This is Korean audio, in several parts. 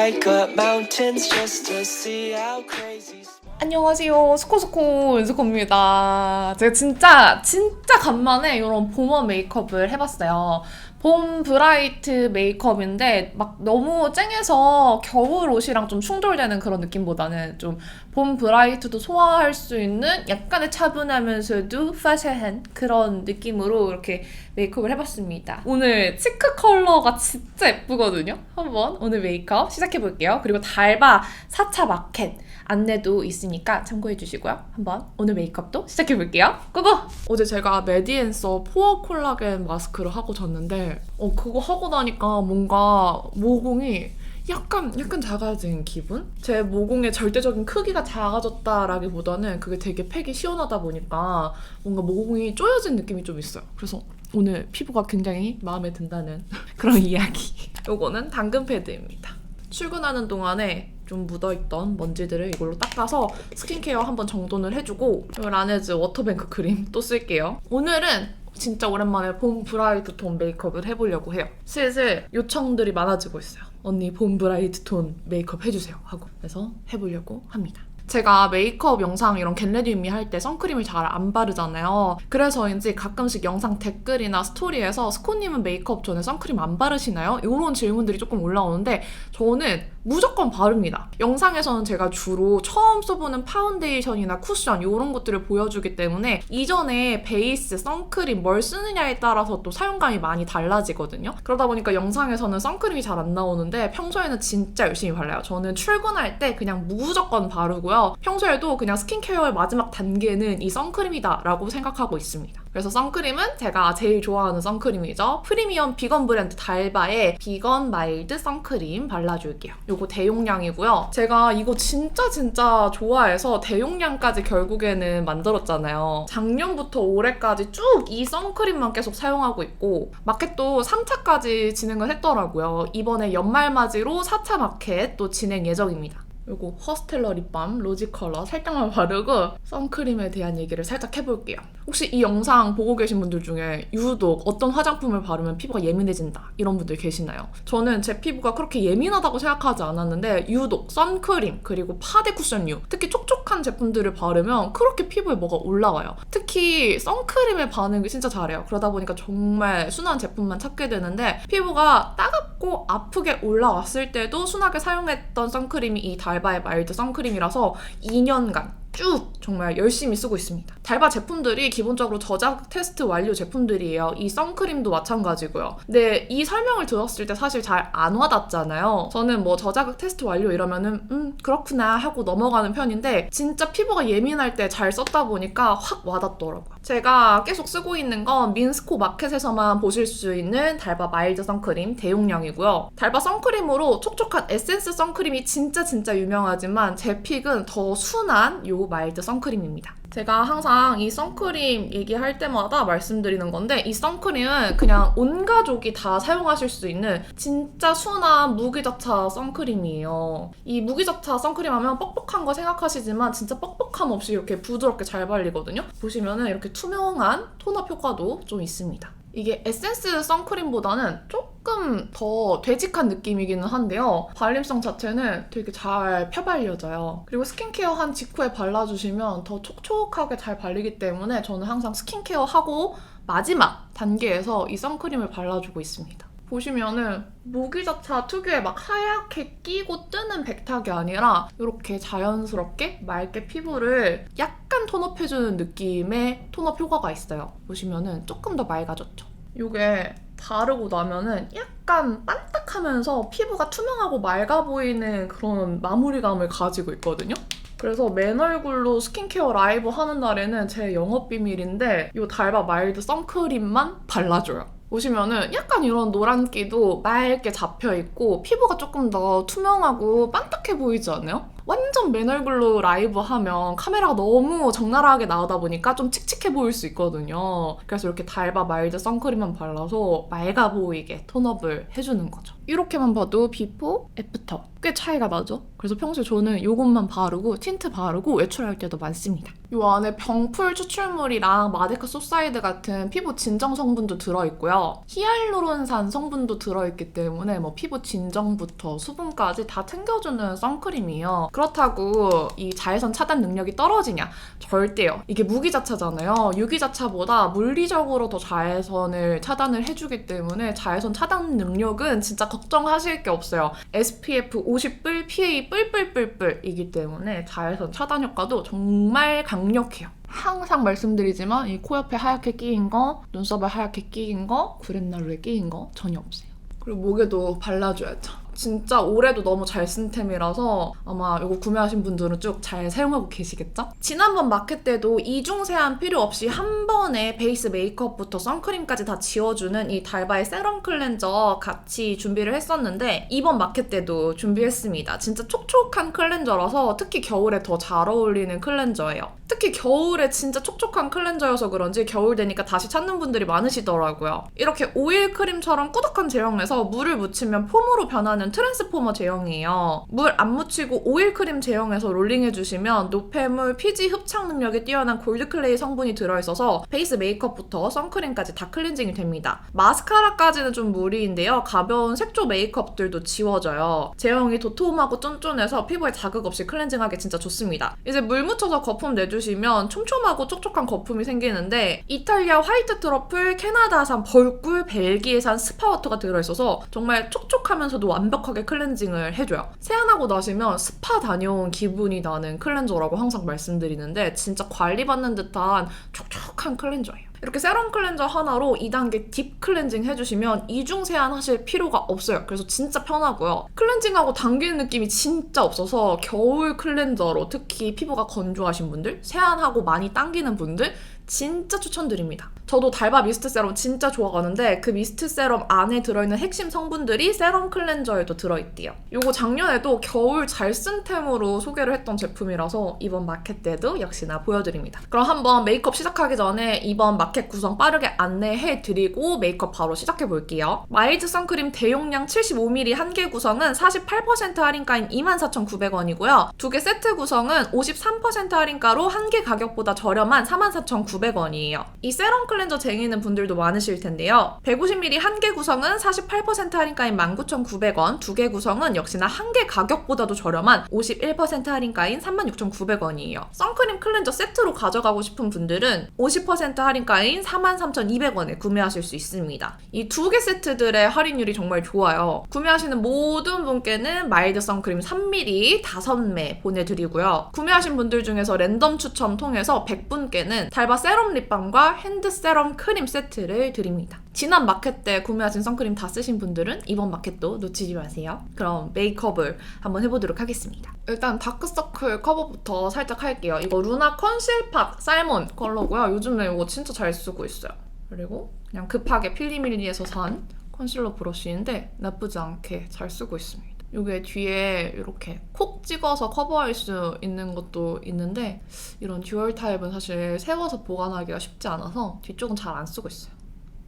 hike up mountains just to see how crazy. 안녕하세요. 스코스코 은스코입니다. 제가 진짜 간만에 이런 봄원 메이크업을 해봤어요. 봄 브라이트 메이크업인데 막 너무 쨍해서 겨울 옷이랑 좀 충돌되는 그런 느낌보다는 좀 봄 브라이트도 소화할 수 있는 약간의 차분하면서도 파샤한 그런 느낌으로 이렇게 메이크업을 해봤습니다. 오늘 치크 컬러가 진짜 예쁘거든요. 한번 오늘 메이크업 시작해볼게요. 그리고 달바 4차 마켓 안내도 있으니까 참고해주시고요. 한번 오늘 메이크업도 시작해볼게요. 고고! 어제 제가 메디앤서 포어 콜라겐 마스크를 하고 잤는데 그거 하고 나니까 뭔가 모공이 약간 작아진 기분? 제 모공의 절대적인 크기가 작아졌다라기보다는 그게 되게 팩이 시원하다 보니까 뭔가 모공이 쪼여진 느낌이 좀 있어요. 그래서 오늘 피부가 굉장히 마음에 든다는 그런 이야기. 요거는 당근 패드입니다. 출근하는 동안에 좀 묻어있던 먼지들을 이걸로 닦아서 스킨케어 한번 정돈을 해주고 이 라네즈 워터뱅크 크림 또 쓸게요. 오늘은 진짜 오랜만에 봄 브라이트 톤 메이크업을 해보려고 해요. 슬슬 요청들이 많아지고 있어요. 언니 봄 브라이트 톤 메이크업 해주세요 하고. 그래서 해보려고 합니다. 제가 메이크업 영상 이런 겟레디미 할 때 선크림을 잘 안 바르잖아요. 그래서인지 가끔씩 영상 댓글이나 스토리에서 스코님은 메이크업 전에 선크림 안 바르시나요? 이런 질문들이 조금 올라오는데 저는 무조건 바릅니다. 영상에서는 제가 주로 처음 써보는 파운데이션이나 쿠션 이런 것들을 보여주기 때문에 이전에 베이스, 선크림 뭘 쓰느냐에 따라서 또 사용감이 많이 달라지거든요. 그러다 보니까 영상에서는 선크림이 잘 안 나오는데 평소에는 진짜 열심히 발라요. 저는 출근할 때 그냥 무조건 바르고요. 평소에도 그냥 스킨케어의 마지막 단계는 이 선크림이다 라고 생각하고 있습니다. 그래서 선크림은 제가 제일 좋아하는 선크림이죠. 프리미엄 비건 브랜드 달바의 비건 마일드 선크림 발라줄게요. 요거 대용량이고요. 제가 이거 진짜 좋아해서 대용량까지 결국에는 만들었잖아요. 작년부터 올해까지 쭉 이 선크림만 계속 사용하고 있고 마켓도 3차까지 진행을 했더라고요. 이번에 연말맞이로 4차 마켓 또 진행 예정입니다. 요거 허스텔러 립밤 로지 컬러 살짝만 바르고 선크림에 대한 얘기를 살짝 해볼게요. 혹시 이 영상 보고 계신 분들 중에 유독 어떤 화장품을 바르면 피부가 예민해진다 이런 분들 계시나요? 저는 제 피부가 그렇게 예민하다고 생각하지 않았는데 유독 선크림 그리고 파데 쿠션류 특히 촉촉한 제품들을 바르면 그렇게 피부에 뭐가 올라와요. 특히 선크림의 반응을 진짜 잘해요. 그러다 보니까 정말 순한 제품만 찾게 되는데 피부가 따갑고 아프게 올라왔을 때도 순하게 사용했던 선크림이 이 달바의 마일드 선크림이라서 2년간 쭉 정말 열심히 쓰고 있습니다. 달바 제품들이 기본적으로 저자극 테스트 완료 제품들이에요. 이 선크림도 마찬가지고요. 근데 이 설명을 들었을 때 사실 잘 안 와닿잖아요. 저는 뭐 저자극 테스트 완료 이러면은 그렇구나 하고 넘어가는 편인데 진짜 피부가 예민할 때 잘 썼다 보니까 확 와닿더라고요. 제가 계속 쓰고 있는 건 민스코 마켓에서만 보실 수 있는 달바 마일드 선크림 대용량이고요. 달바 선크림으로 촉촉한 에센스 선크림이 진짜 유명하지만 제 픽은 더 순한 요 마일드 선크림입니다. 제가 항상 이 선크림 얘기할 때마다 말씀드리는 건데 이 선크림은 그냥 온 가족이 다 사용하실 수 있는 진짜 순한 무기자차 선크림이에요. 이 무기자차 선크림 하면 뻑뻑한 거 생각하시지만 진짜 뻑뻑함 없이 이렇게 부드럽게 잘 발리거든요. 보시면은 이렇게 투명한 톤업 효과도 좀 있습니다. 이게 에센스 선크림보다는 조금 더 되직한 느낌이기는 한데요. 발림성 자체는 되게 잘 펴발려져요. 그리고 스킨케어 한 직후에 발라주시면 더 촉촉하게 잘 발리기 때문에 저는 항상 스킨케어 하고 마지막 단계에서 이 선크림을 발라주고 있습니다. 보시면은 무기자차 특유의 막 하얗게 끼고 뜨는 백탁이 아니라 이렇게 자연스럽게 맑게 피부를 약간 톤업해주는 느낌의 톤업 효과가 있어요. 보시면은 조금 더 맑아졌죠. 이게 바르고 나면은 약간 반딱하면서 피부가 투명하고 맑아 보이는 그런 마무리감을 가지고 있거든요. 그래서 맨 얼굴로 스킨케어 라이브 하는 날에는 제 영업 비밀인데 이 달바 마일드 선크림만 발라줘요. 보시면은 약간 이런 노란기도 맑게 잡혀있고 피부가 조금 더 투명하고 반딱해 보이지 않아요? 완전 맨 얼굴로 라이브 하면 카메라가 너무 적나라하게 나오다 보니까 좀 칙칙해 보일 수 있거든요. 그래서 이렇게 달바 마일드 선크림만 발라서 맑아 보이게 톤업을 해주는 거죠. 이렇게만 봐도 비포, 애프터 꽤 차이가 나죠? 그래서 평소에 저는 이것만 바르고 틴트 바르고 외출할 때도 많습니다. 이 안에 병풀 추출물이랑 마데카 소사이드 같은 피부 진정 성분도 들어있고요. 히알루론산 성분도 들어있기 때문에 뭐 피부 진정부터 수분까지 다 챙겨주는 선크림이에요. 그렇다고 이 자외선 차단 능력이 떨어지냐? 절대요. 이게 무기자차잖아요. 유기자차보다 물리적으로 더 자외선을 차단을 해주기 때문에 자외선 차단 능력은 진짜 걱정하실 게 없어요. SPF 50뿔, PA 뿔뿔뿔뿔이기 때문에 자외선 차단 효과도 정말 강력해요. 항상 말씀드리지만 이 코 옆에 하얗게 끼인 거, 눈썹에 하얗게 끼인 거, 구렛나루에 끼인 거 전혀 없어요. 그리고 목에도 발라줘야죠. 진짜 올해도 너무 잘 쓴 템이라서 아마 이거 구매하신 분들은 쭉 잘 사용하고 계시겠죠? 지난번 마켓 때도 이중 세안 필요 없이 한 번에 베이스 메이크업부터 선크림까지 다 지워주는 이 달바의 세럼 클렌저 같이 준비를 했었는데 이번 마켓 때도 준비했습니다. 진짜 촉촉한 클렌저라서 특히 겨울에 더 잘 어울리는 클렌저예요. 특히 겨울에 진짜 촉촉한 클렌저여서 그런지 겨울 되니까 다시 찾는 분들이 많으시더라고요. 이렇게 오일 크림처럼 꾸덕한 제형에서 물을 묻히면 폼으로 변하는 트랜스포머 제형이에요. 물 안 묻히고 오일 크림 제형에서 롤링해주시면 노폐물, 피지 흡착 능력이 뛰어난 골드클레이 성분이 들어있어서 베이스 메이크업부터 선크림까지 다 클렌징이 됩니다. 마스카라까지는 좀 무리인데요. 가벼운 색조 메이크업들도 지워져요. 제형이 도톰하고 쫀쫀해서 피부에 자극 없이 클렌징하기 진짜 좋습니다. 이제 물 묻혀서 거품 내주시면 촘촘하고 촉촉한 거품이 생기는데 이탈리아 화이트 트러플, 캐나다산 벌꿀, 벨기에산 스파워터가 들어있어서 정말 촉촉하면서도 완벽하게 클렌징을 해줘요. 세안하고 나시면 스파 다녀온 기분이 나는 클렌저라고 항상 말씀드리는데 진짜 관리받는 듯한 촉촉한 클렌저예요. 이렇게 세럼 클렌저 하나로 2단계 딥 클렌징 해주시면 이중 세안하실 필요가 없어요. 그래서 진짜 편하고요. 클렌징하고 당기는 느낌이 진짜 없어서 겨울 클렌저로 특히 피부가 건조하신 분들, 세안하고 많이 당기는 분들 진짜 추천드립니다. 저도 달바 미스트 세럼 진짜 좋아하는데 그 미스트 세럼 안에 들어있는 핵심 성분들이 세럼 클렌저에도 들어있대요. 이거 작년에도 겨울 잘 쓴 템으로 소개를 했던 제품이라서 이번 마켓 때도 역시나 보여드립니다. 그럼 한번 메이크업 시작하기 전에 이번 마켓 구성 빠르게 안내해드리고 메이크업 바로 시작해볼게요. 마일드 선크림 대용량 75ml 한 개 구성은 48% 할인가인 24,900원이고요. 두 개 세트 구성은 53% 할인가로 한 개 가격보다 저렴한 44,900원이에요. 이 세럼 클렌저 쟁이는 분들도 많으실 텐데요. 150ml 한 개 구성은 48% 할인가인 19,900원, 두 개 구성은 역시나 한 개 가격보다도 저렴한 51% 할인가인 36,900원이에요. 선크림 클렌저 세트로 가져가고 싶은 분들은 50% 할인가인 43,200원에 구매하실 수 있습니다. 이 두 개 세트들의 할인율이 정말 좋아요. 구매하시는 모든 분께는 마일드 선크림 3ml 5매 보내드리고요. 구매하신 분들 중에서 랜덤 추첨 통해서 100분께는 달바 세럼 립밤과 핸드 세럼 크림 세트를 드립니다. 지난 마켓 때 구매하신 선크림 다 쓰신 분들은 이번 마켓도 놓치지 마세요. 그럼 메이크업을 한번 해보도록 하겠습니다. 일단 다크서클 커버부터 살짝 할게요. 이거 루나 컨실팍 살몬 컬러고요. 요즘에 이거 진짜 잘 쓰고 있어요. 그리고 그냥 급하게 필리밀리에서 산 컨실러 브러쉬인데 나쁘지 않게 잘 쓰고 있습니다. 이게 뒤에 이렇게 콕 찍어서 커버할 수 있는 것도 있는데 이런 듀얼 타입은 사실 세워서 보관하기가 쉽지 않아서 뒤쪽은 잘 안 쓰고 있어요.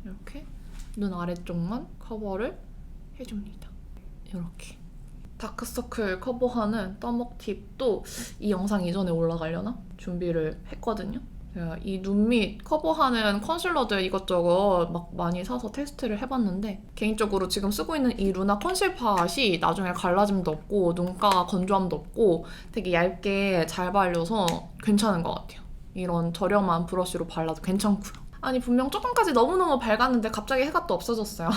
이렇게 눈 아래쪽만 커버를 해줍니다. 이렇게 다크서클 커버하는 떠먹 팁도 이 영상 이전에 올라가려나? 준비를 했거든요. 제가 이 눈 밑 커버하는 컨실러들 이것저것 막 많이 사서 테스트를 해봤는데 개인적으로 지금 쓰고 있는 이 루나 컨실팟이 나중에 갈라짐도 없고 눈가 건조함도 없고 되게 얇게 잘 발려서 괜찮은 것 같아요. 이런 저렴한 브러쉬로 발라도 괜찮고요. 아니 분명 조금까지 너무너무 밝았는데 갑자기 해가 또 없어졌어요.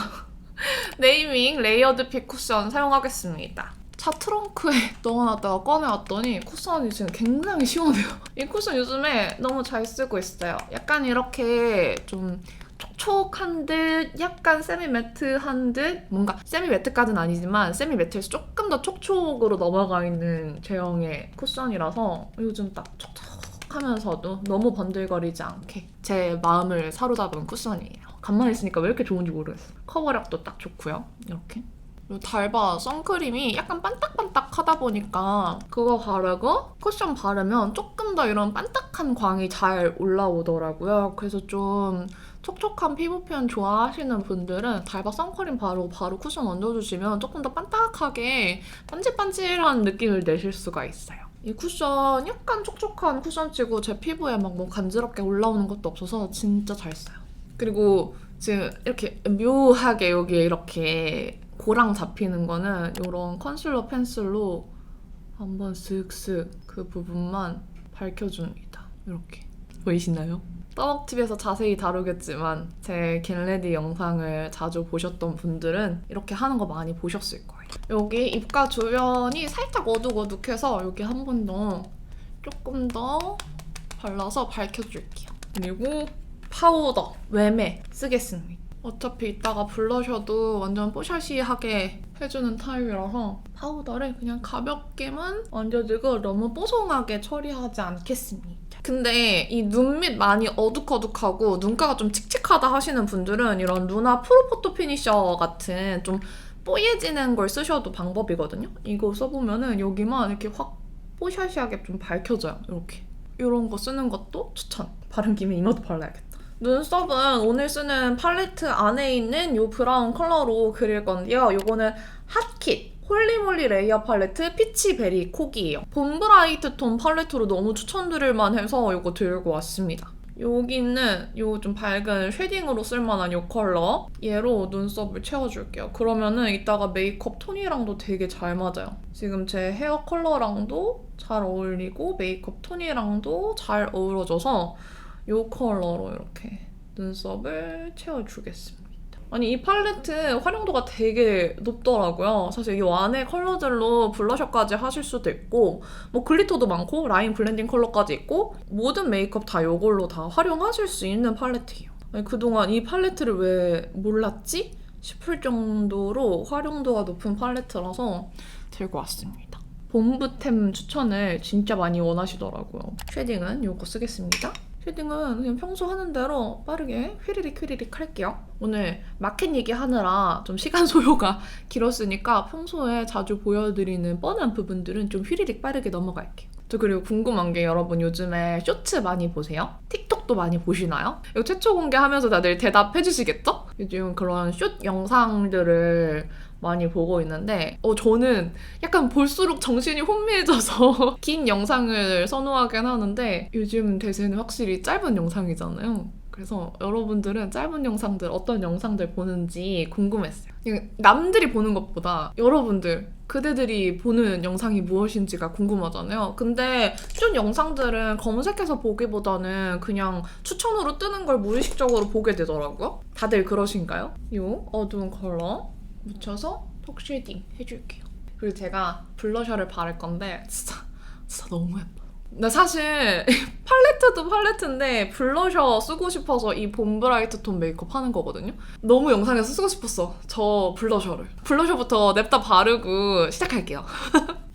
네이밍 레이어드 핏 쿠션 사용하겠습니다. 차 트렁크에 넣어놨다가 꺼내왔더니 쿠션이 지금 굉장히 시원해요. 이 쿠션 요즘에 너무 잘 쓰고 있어요. 약간 이렇게 좀 촉촉한 듯 약간 세미 매트한 듯 뭔가 세미 매트까지는 아니지만 세미 매트에서 조금 더 촉촉으로 넘어가 있는 제형의 쿠션이라서 요즘 딱 촉촉하면서도 너무 번들거리지 않게 제 마음을 사로잡은 쿠션이에요. 간만에 쓰니까 왜 이렇게 좋은지 모르겠어요. 커버력도 딱 좋고요. 이렇게 그리고 달바 선크림이 약간 반딱반딱하다 보니까 그거 바르고 쿠션 바르면 조금 더 이런 반딱한 광이 잘 올라오더라고요. 그래서 좀 촉촉한 피부 표현 좋아하시는 분들은 달바 선크림 바르고 바로 쿠션 얹어주시면 조금 더 반딱하게 반질반질한 느낌을 내실 수가 있어요. 이 쿠션 약간 촉촉한 쿠션치고 제 피부에 막 뭐 간지럽게 올라오는 것도 없어서 진짜 잘 써요. 그리고 지금 이렇게 묘하게 여기에 이렇게 고랑 잡히는 거는 이런 컨실러 펜슬로 한번 슥슥 그 부분만 밝혀줍니다. 이렇게 보이시나요? 떠먹TV에서 자세히 다루겠지만 제 겟레디 영상을 자주 보셨던 분들은 이렇게 하는 거 많이 보셨을 거예요. 여기 입가 주변이 살짝 어둑어둑해서 여기 한 번 더 조금 더 발라서 밝혀줄게요. 그리고 파우더 웸에 쓰겠습니다. 어차피 이따가 블러셔도 완전 뽀샤시하게 해주는 타입이라서 파우더를 그냥 가볍게만 얹어주고 너무 뽀송하게 처리하지 않겠습니다. 근데 이 눈 밑 많이 어둑어둑하고 눈가가 좀 칙칙하다 하시는 분들은 이런 루나 프로포토 피니셔 같은 좀 뽀얘지는 걸 쓰셔도 방법이거든요. 이거 써보면은 여기만 이렇게 확 뽀샤시하게 좀 밝혀져요. 이렇게. 이런 거 쓰는 것도 추천. 바른 김에 이마도 발라야겠다. 눈썹은 오늘 쓰는 팔레트 안에 있는 이 브라운 컬러로 그릴 건데요. 이거는 핫킷 홀리몰리 레이어 팔레트 피치베리 콕이에요. 봄 브라이트 톤 팔레트로 너무 추천드릴 만해서 이거 들고 왔습니다. 여기 있는 이 좀 밝은 쉐딩으로 쓸만한 이 컬러 얘로 눈썹을 채워줄게요. 그러면은 이따가 메이크업 톤이랑도 되게 잘 맞아요. 지금 제 헤어 컬러랑도 잘 어울리고 메이크업 톤이랑도 잘 어우러져서 이 컬러로 이렇게 눈썹을 채워주겠습니다. 아니 이 팔레트 활용도가 되게 높더라고요. 사실 이 안에 컬러들로 블러셔까지 하실 수도 있고 뭐 글리터도 많고 라인 블렌딩 컬러까지 있고 모든 메이크업 다 이걸로 다 활용하실 수 있는 팔레트예요. 아니, 그동안 이 팔레트를 왜 몰랐지? 싶을 정도로 활용도가 높은 팔레트라서 들고 왔습니다. 봄부템 추천을 진짜 많이 원하시더라고요. 쉐딩은 이거 쓰겠습니다. 쉐딩은 그냥 평소 하는 대로 빠르게 휘리릭 할게요. 오늘 마켓 얘기하느라 좀 시간 소요가 길었으니까 평소에 자주 보여드리는 뻔한 부분들은 좀 휘리릭 빠르게 넘어갈게요. 저 그리고 궁금한 게 여러분 요즘에 쇼츠 많이 보세요? 틱톡도 많이 보시나요? 이거 최초 공개하면서 다들 대답해 주시겠죠? 요즘 그런 숏 영상들을 많이 보고 있는데 저는 약간 볼수록 정신이 혼미해져서 긴 영상을 선호하긴 하는데 요즘 대세는 확실히 짧은 영상이잖아요. 그래서 여러분들은 짧은 영상들 어떤 영상들 보는지 궁금했어요. 남들이 보는 것보다 여러분들 그대들이 보는 영상이 무엇인지가 궁금하잖아요. 근데 좀 영상들은 검색해서 보기보다는 그냥 추천으로 뜨는 걸 무의식적으로 보게 되더라고요. 다들 그러신가요? 이 어두운 컬러 묻혀서 턱 쉐딩 해줄게요. 그리고 제가 블러셔를 바를 건데 진짜 너무 예뻐요. 나 사실 팔레트도 팔레트인데 블러셔 쓰고 싶어서 이 봄 브라이트 톤 메이크업 하는 거거든요. 너무 영상에서 쓰고 싶었어. 저 블러셔를. 블러셔부터 냅다 바르고 시작할게요.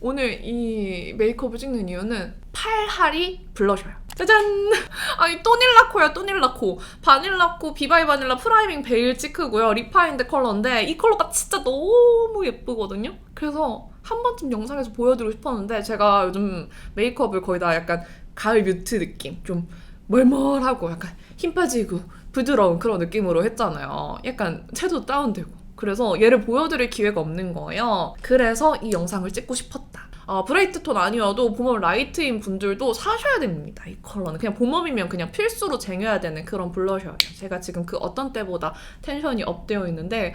오늘 이 메이크업을 찍는 이유는 팔하리 블러셔요. 짜잔! 아니 또닐라코야 또닐라코. 바닐라코 비바이 바닐라 프라이밍 베일 치크고요. 리파인드 컬러인데 이 컬러가 진짜 너무 예쁘거든요. 그래서 한 번쯤 영상에서 보여드리고 싶었는데 제가 요즘 메이크업을 거의 다 약간 가을 뮤트 느낌 좀 멀멀하고 약간 힘 빠지고 부드러운 그런 느낌으로 했잖아요. 약간 채도 다운되고 그래서 얘를 보여드릴 기회가 없는 거예요. 그래서 이 영상을 찍고 싶었다. 브라이트 톤 아니어도 봄웜 라이트인 분들도 사셔야 됩니다. 이 컬러는 그냥 봄웜이면 그냥 필수로 쟁여야 되는 그런 블러셔예요. 제가 지금 그 어떤 때보다 텐션이 업되어 있는데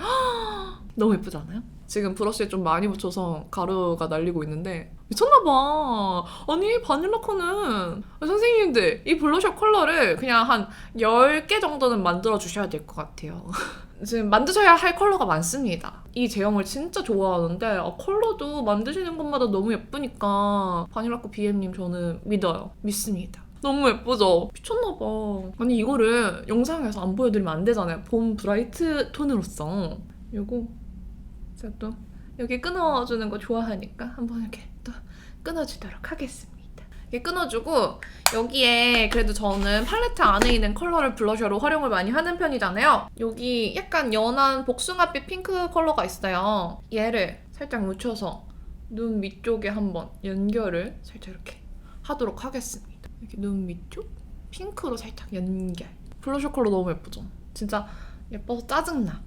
너무 예쁘지 않아요? 지금 브러쉬에 좀 많이 묻혀서 가루가 날리고 있는데 미쳤나봐. 아니 바닐라코는 선생님들 이 블러셔 컬러를 그냥 한 10개 정도는 만들어 주셔야 될 것 같아요. 지금 만드셔야 할 컬러가 많습니다. 이 제형을 진짜 좋아하는데 컬러도 만드시는 것마다 너무 예쁘니까 바닐라코 BM님 저는 믿어요. 믿습니다. 너무 예쁘죠? 미쳤나봐. 아니 이거를 영상에서 안 보여드리면 안 되잖아요. 봄 브라이트 톤으로서. 요거 제가 또 여기 끊어주는 거 좋아하니까 한번 이렇게 또 끊어주도록 하겠습니다. 이렇게 끊어주고 여기에 그래도 저는 팔레트 안에 있는 컬러를 블러셔로 활용을 많이 하는 편이잖아요. 여기 약간 연한 복숭아빛 핑크 컬러가 있어요. 얘를 살짝 묻혀서 눈 밑쪽에 한번 연결을 살짝 이렇게 하도록 하겠습니다. 이렇게 눈 밑쪽 핑크로 살짝 연결. 블러셔 컬러 너무 예쁘죠? 진짜 예뻐서 짜증나.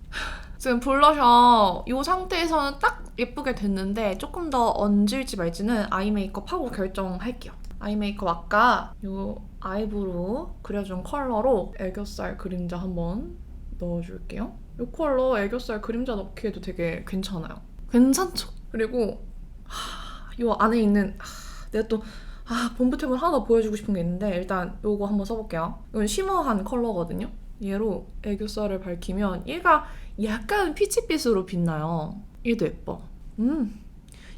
지금 블러셔 이 상태에서는 딱 예쁘게 됐는데 조금 더 얹을지 말지는 아이 메이크업 하고 결정할게요. 아이 메이크업 아까 이 아이브로우 그려준 컬러로 애교살 그림자 한번 넣어줄게요. 이 컬러 애교살 그림자 넣기에도 되게 괜찮아요. 괜찮죠? 그리고 이 안에 있는 내가 또 본부템을 하나 더 보여주고 싶은 게 있는데 일단 이거 한번 써볼게요. 이건 쉬머한 컬러거든요. 얘로 애교살을 밝히면 얘가 약간 피치빛으로 빛나요. 얘도 예뻐.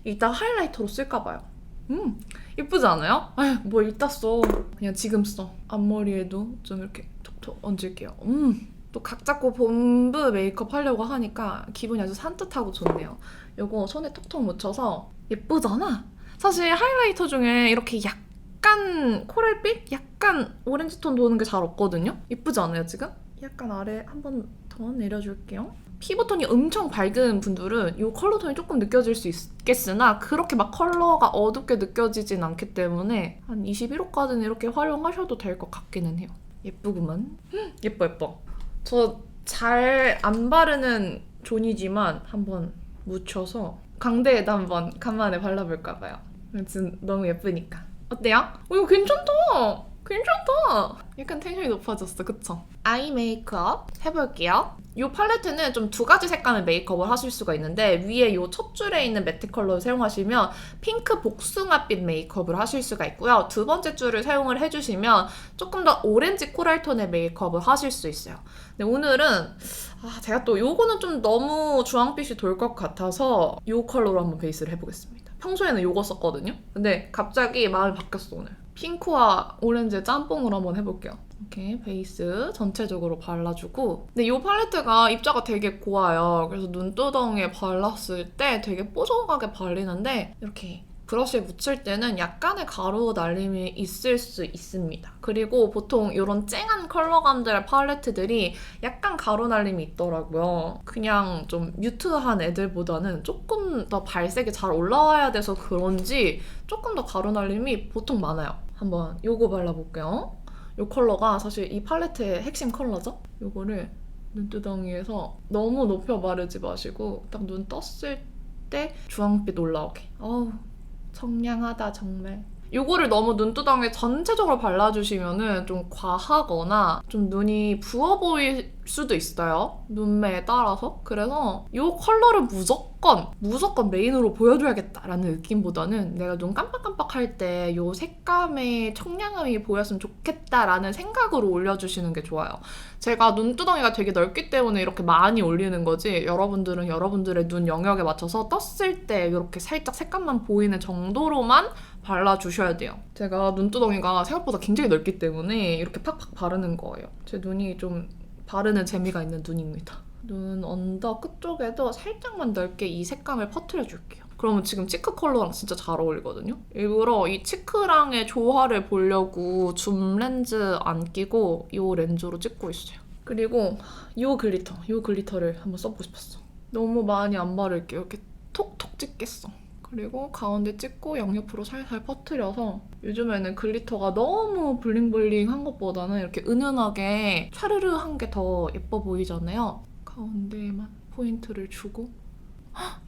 이따 하이라이터로 쓸까봐요. 예쁘지 않아요? 뭐 이따 써. 그냥 지금 써. 앞머리에도 좀 이렇게 톡톡 얹을게요. 또 각 잡고 본부 메이크업 하려고 하니까 기분이 아주 산뜻하고 좋네요. 요거 손에 톡톡 묻혀서 예쁘잖아? 사실 하이라이터 중에 이렇게 약간 코랄빛? 약간 오렌지 톤 도는 게 잘 없거든요? 예쁘지 않아요, 지금? 약간 아래 한 번 더 내려줄게요. 피부톤이 엄청 밝은 분들은 이 컬러 톤이 조금 느껴질 수 있겠으나 그렇게 막 컬러가 어둡게 느껴지진 않기 때문에 한 21호까지는 이렇게 활용하셔도 될 것 같기는 해요. 예쁘구만. 예뻐. 저 잘 안 바르는 존이지만 한번 묻혀서 광대에다 한번 간만에 발라볼까봐요. 지금 너무 예쁘니까. 어때요? 이거 괜찮다! 약간 텐션이 높아졌어, 그쵸? 아이 메이크업 해볼게요. 이 팔레트는 좀 두 가지 색감의 메이크업을 하실 수가 있는데 위에 이 첫 줄에 있는 매트 컬러를 사용하시면 핑크 복숭아빛 메이크업을 하실 수가 있고요. 두 번째 줄을 사용을 해주시면 조금 더 오렌지 코랄 톤의 메이크업을 하실 수 있어요. 근데 오늘은 제가 또 요거는 좀 너무 주황빛이 돌 것 같아서 이 컬러로 한번 베이스를 해보겠습니다. 평소에는 요거 썼거든요. 근데 갑자기 마음이 바뀌었어, 오늘. 핑크와 오렌지의 짬뽕으로 한번 해볼게요. 이렇게 베이스 전체적으로 발라주고 근데 이 팔레트가 입자가 되게 고와요. 그래서 눈두덩이에 발랐을 때 되게 뽀송하게 발리는데 이렇게 브러쉬에 묻힐 때는 약간의 가루 날림이 있을 수 있습니다. 그리고 보통 이런 쨍한 컬러감들의 팔레트들이 약간 가루 날림이 있더라고요. 그냥 좀 뮤트한 애들보다는 조금 더 발색이 잘 올라와야 돼서 그런지 조금 더 가루 날림이 보통 많아요. 한번 요거 발라볼게요. 이 컬러가 사실 이 팔레트의 핵심 컬러죠? 요거를 눈두덩이에서 너무 높여 바르지 마시고 딱 눈 떴을 때 주황빛 올라오게. 어우, 청량하다 정말. 요거를 너무 눈두덩이에 전체적으로 발라주시면은 좀 과하거나 좀 눈이 부어 보일 수도 있어요. 눈매에 따라서. 그래서 요 컬러를 무조건 메인으로 보여줘야겠다라는 느낌보다는 내가 눈 깜빡깜빡할 때 요 색감의 청량함이 보였으면 좋겠다라는 생각으로 올려주시는 게 좋아요. 제가 눈두덩이가 되게 넓기 때문에 이렇게 많이 올리는 거지 여러분들은 여러분들의 눈 영역에 맞춰서 떴을 때 이렇게 살짝 색감만 보이는 정도로만 발라주셔야 돼요. 제가 눈두덩이가 생각보다 굉장히 넓기 때문에 이렇게 팍팍 바르는 거예요. 제 눈이 좀 바르는 재미가 있는 눈입니다. 눈 언더 끝쪽에도 살짝만 넓게 이 색감을 퍼뜨려줄게요. 그러면 지금 치크 컬러랑 진짜 잘 어울리거든요? 일부러 이 치크랑의 조화를 보려고 줌 렌즈 안 끼고 이 렌즈로 찍고 있어요. 그리고 이 글리터를 한번 써보고 싶었어. 너무 많이 안 바를게요. 이렇게 톡톡 찍겠어. 그리고 가운데 찍고 양옆으로 살살 퍼뜨려서 요즘에는 글리터가 너무 블링블링한 것보다는 이렇게 은은하게 촤르르한 게 더 예뻐 보이잖아요. 가운데에만 포인트를 주고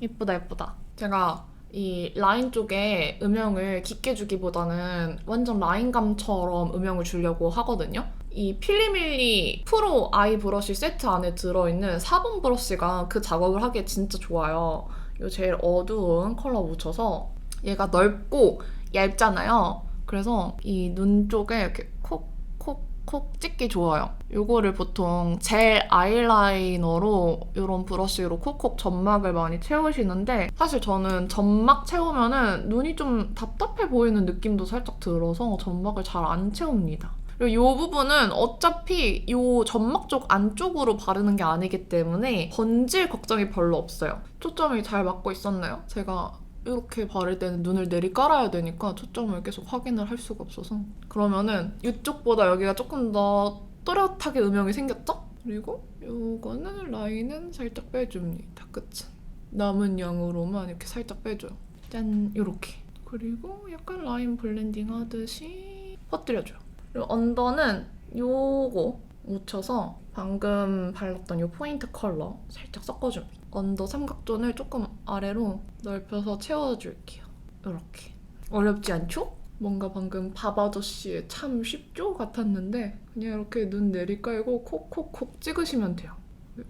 예쁘다. 제가 이 라인 쪽에 음영을 깊게 주기보다는 완전 라인감처럼 음영을 주려고 하거든요. 이 필리밀리 프로 아이 브러쉬 세트 안에 들어있는 4번 브러쉬가 그 작업을 하기에 진짜 좋아요. 이 제일 어두운 컬러 묻혀서 얘가 넓고 얇잖아요. 그래서 이 눈 쪽에 이렇게 콕콕콕 찍기 좋아요. 이거를 보통 젤 아이라이너로 이런 브러쉬로 콕콕 점막을 많이 채우시는데 사실 저는 점막 채우면은 눈이 좀 답답해 보이는 느낌도 살짝 들어서 점막을 잘 안 채웁니다. 그리고 이 부분은 어차피 이 점막 쪽 안쪽으로 바르는 게 아니기 때문에 번질 걱정이 별로 없어요. 초점이 잘 맞고 있었나요? 제가 이렇게 바를 때는 눈을 내리 깔아야 되니까 초점을 계속 확인을 할 수가 없어서 그러면은 이쪽보다 여기가 조금 더 또렷하게 음영이 생겼죠? 그리고 요거는 라인은 살짝 빼줍니다. 끝은. 남은 양으로만 이렇게 살짝 빼줘요. 짠! 요렇게. 그리고 약간 라인 블렌딩 하듯이 퍼뜨려줘요. 그리고 언더는 요거 묻혀서 방금 발랐던 요 포인트 컬러 살짝 섞어줍니다. 언더 삼각존을 조금 아래로 넓혀서 채워줄게요. 이렇게. 어렵지 않죠? 뭔가 방금 밥 아저씨의 참 쉽죠? 같았는데 그냥 이렇게 눈 내리깔고 콕콕콕 찍으시면 돼요.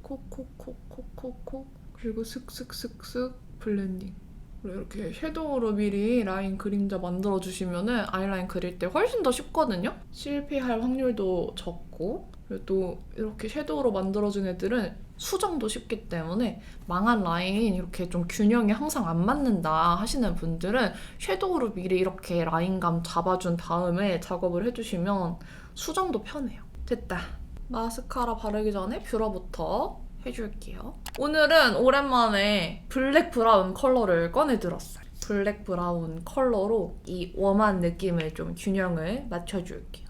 콕콕콕콕콕콕 그리고 슥슥슥슥 블렌딩. 그리고 이렇게 섀도우로 미리 라인 그림자 만들어주시면은 아이라인 그릴 때 훨씬 더 쉽거든요? 실패할 확률도 적고 그리고 또 이렇게 섀도우로 만들어준 애들은 수정도 쉽기 때문에 망한 라인 이렇게 좀 균형이 항상 안 맞는다 하시는 분들은 섀도우로 미리 이렇게 라인감 잡아준 다음에 작업을 해주시면 수정도 편해요. 됐다. 마스카라 바르기 전에 뷰러부터 해줄게요. 오늘은 오랜만에 블랙 브라운 컬러를 꺼내들었어요. 블랙 브라운 컬러로 이 웜한 느낌을 좀 균형을 맞춰줄게요.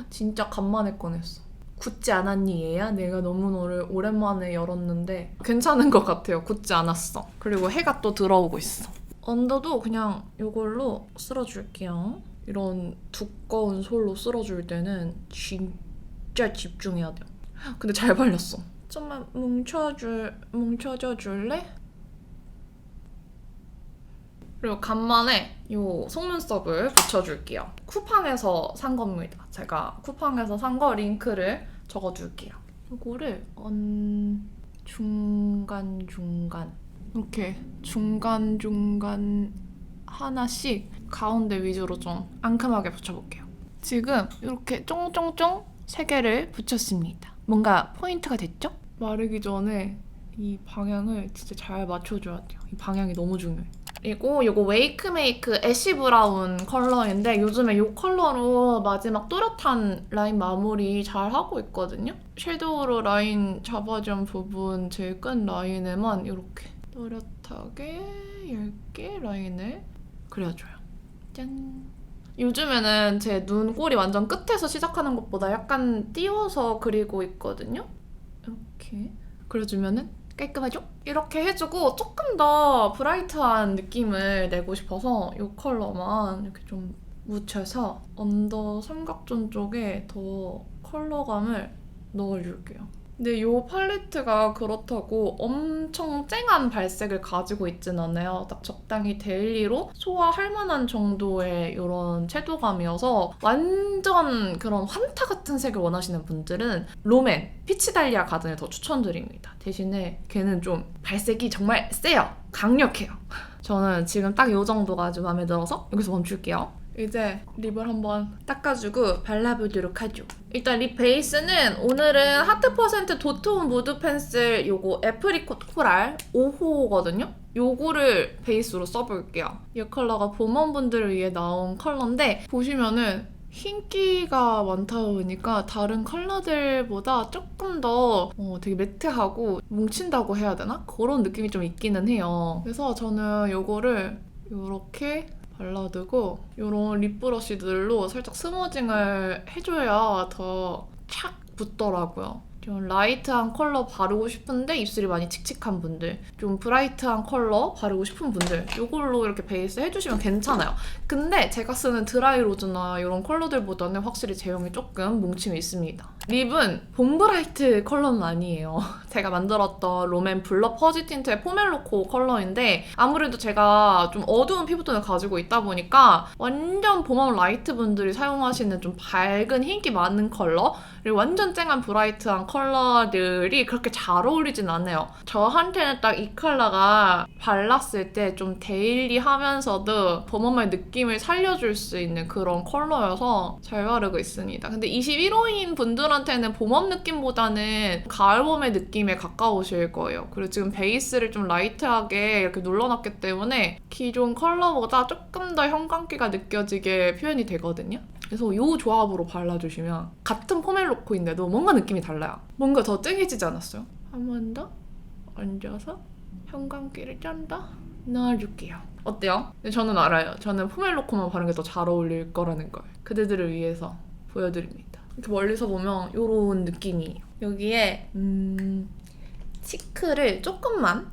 진짜 간만에 꺼냈어. 굳지 않았니 얘야? 내가 너무 너를 오랜만에 열었는데 괜찮은 것 같아요. 굳지 않았어. 그리고 해가 또 들어오고 있어. 언더도 그냥 이걸로 쓸어줄게요. 이런 두꺼운 솔로 쓸어줄 때는 진짜 집중해야 돼요. 근데 잘 발렸어. 좀만 뭉쳐줘 줄래? 그리고 간만에 이 속눈썹을 붙여줄게요. 쿠팡에서 산 겁니다. 제가 쿠팡에서 산 거 링크를 적어둘게요. 이거를 중간중간 이렇게 중간중간 하나씩 가운데 위주로 좀 앙큼하게 붙여볼게요. 지금 이렇게 쫑쫑쫑 3개를 붙였습니다. 뭔가 포인트가 됐죠? 마르기 전에 이 방향을 진짜 잘 맞춰줘야 돼요. 이 방향이 너무 중요해요. 그리고 이거 웨이크메이크 애쉬 브라운 컬러인데 요즘에 이 컬러로 마지막 또렷한 라인 마무리 잘 하고 있거든요. 섀도우로 라인 잡아준 부분 제일 끈 라인에만 이렇게 또렷하게 얇게 라인을 그려줘요. 짠! 요즘에는 제 눈꼬리 완전 끝에서 시작하는 것보다 약간 띄워서 그리고 있거든요. 이렇게 그려주면은 깔끔하죠? 이렇게 해주고 조금 더 브라이트한 느낌을 내고 싶어서 이 컬러만 이렇게 좀 묻혀서 언더 삼각존 쪽에 더 컬러감을 넣어줄게요. 근데 이 팔레트가 그렇다고 엄청 쨍한 발색을 가지고 있진 않아요. 딱 적당히 데일리로 소화할 만한 정도의 이런 채도감이어서 완전 그런 환타 같은 색을 원하시는 분들은 롬앤 피치달리아 가든을 더 추천드립니다. 대신에 걔는 좀 발색이 정말 세요. 강력해요. 저는 지금 딱 이 정도가 아주 마음에 들어서 여기서 멈출게요. 이제 립을 한번 닦아주고 발라보도록 하죠. 일단 립 베이스는 오늘은 하트 퍼센트 도트온 무드 펜슬 요거 애프리콧 코랄 5호거든요. 요거를 베이스로 써볼게요. 이 컬러가 봄원분들을 위해 나온 컬러인데 보시면은 흰기가 많다 보니까 다른 컬러들보다 조금 더 되게 매트하고 뭉친다고 해야 되나? 그런 느낌이 좀 있기는 해요. 그래서 저는 요거를 요렇게 발라두고 이런 립브러쉬들로 살짝 스머징을 해줘야 더 착 붙더라고요. 좀 라이트한 컬러 바르고 싶은데 입술이 많이 칙칙한 분들, 좀 브라이트한 컬러 바르고 싶은 분들 이걸로 이렇게 베이스 해주시면 괜찮아요. 근데 제가 쓰는 드라이로즈나 이런 컬러들보다는 확실히 제형이 조금 뭉침이 있습니다. 립은 봄브라이트 컬러는 아니에요. 제가 만들었던 롬앤 블러 퍼지 틴트의 포멜로코 컬러인데 아무래도 제가 좀 어두운 피부톤을 가지고 있다 보니까 완전 봄웜 라이트 분들이 사용하시는 좀 밝은 흰기 많은 컬러 그리고 완전 쨍한 브라이트한 컬러들이 그렇게 잘 어울리진 않아요. 저한테는 딱 이 컬러가 발랐을 때 좀 데일리하면서도 봄웜의 느낌을 살려줄 수 있는 그런 컬러여서 잘 바르고 있습니다. 근데 21호인 분들한테는 봄웜 느낌보다는 가을봄의 느낌에 가까우실 거예요. 그리고 지금 베이스를 좀 라이트하게 이렇게 눌러놨기 때문에 기존 컬러보다 조금 더 형광기가 느껴지게 표현이 되거든요. 그래서 이 조합으로 발라주시면 같은 포멜로코인데도 뭔가 느낌이 달라요. 뭔가 더 쨍해지지 않았어요? 한 번 더 얹어서 형광기를 짠다. 넣어줄게요. 어때요? 근데 저는 알아요. 저는 포멜로코만 바르는 게 더 잘 어울릴 거라는 걸. 그대들을 위해서 보여드립니다. 이렇게 멀리서 보면 이런 느낌이에요. 여기에 치크를 조금만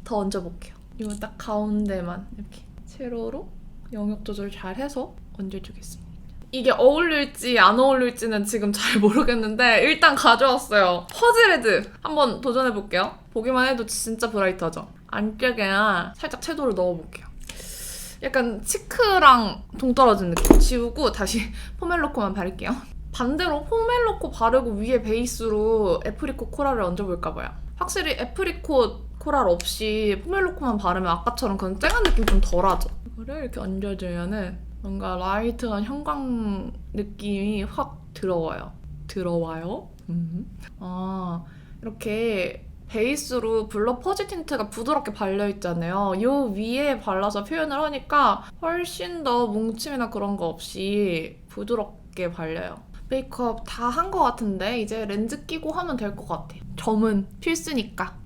더 얹어볼게요. 이거 딱 가운데만 이렇게 세로로 영역 조절 잘 해서 얹어주겠습니다. 이게 어울릴지 안 어울릴지는 지금 잘 모르겠는데 일단 가져왔어요. 퍼즐헤드 한번 도전해볼게요. 보기만 해도 진짜 브라이트하죠? 안쪽에나 살짝 채도를 넣어볼게요. 약간 치크랑 동떨어진 느낌. 지우고 다시 포멜로코만 바를게요. 반대로 포멜로코 바르고 위에 베이스로 애프리콧 코랄을 얹어볼까봐요. 확실히 애프리콧 코랄 없이 포멜로코만 바르면 아까처럼 그런 쨍한 느낌 좀 덜하죠. 이거를 이렇게 얹어주면은 뭔가 라이트한 형광 느낌이 확 들어와요. 이렇게 베이스로 블러 퍼지 틴트가 부드럽게 발려있잖아요. 이 위에 발라서 표현을 하니까 훨씬 더 뭉침이나 그런 거 없이 부드럽게 발려요. 메이크업 다 한 것 같은데 이제 렌즈 끼고 하면 될 것 같아요. 점은 필수니까.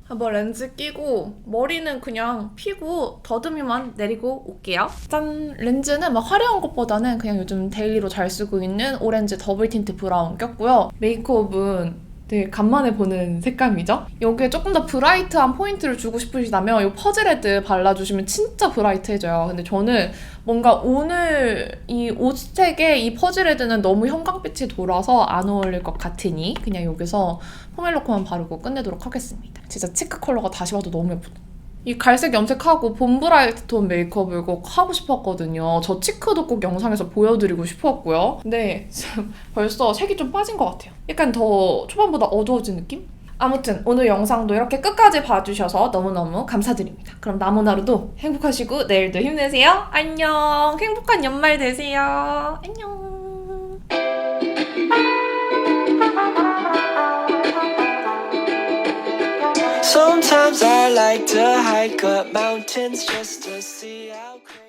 한번 렌즈 끼고 머리는 그냥 피고 더듬이만 내리고 올게요. 짠! 렌즈는 막 화려한 것보다는 그냥 요즘 데일리로 잘 쓰고 있는 오렌지 더블 틴트 브라운 꼈고요. 메이크업은 되게 간만에 보는 색감이죠? 여기에 조금 더 브라이트한 포인트를 주고 싶으시다면 이 퍼즐헤드 발라주시면 진짜 브라이트해져요. 근데 저는 뭔가 오늘 이 옷색에 이 퍼즐헤드는 너무 형광빛이 돌아서 안 어울릴 것 같으니 그냥 여기서 포멜로코만 바르고 끝내도록 하겠습니다. 진짜 치크 컬러가 다시 봐도 너무 예쁘다. 이 갈색 염색하고 봄 브라이트 톤 메이크업을 꼭 하고 싶었거든요. 저 치크도 꼭 영상에서 보여드리고 싶었고요. 근데 벌써 색이 좀 빠진 것 같아요. 약간 더 초반보다 어두워진 느낌? 아무튼 오늘 영상도 이렇게 끝까지 봐주셔서 너무너무 감사드립니다. 그럼 남은 하루도 행복하시고 내일도 힘내세요. 안녕. 행복한 연말 되세요. 안녕. Sometimes I like to hike up mountains just to see how crazy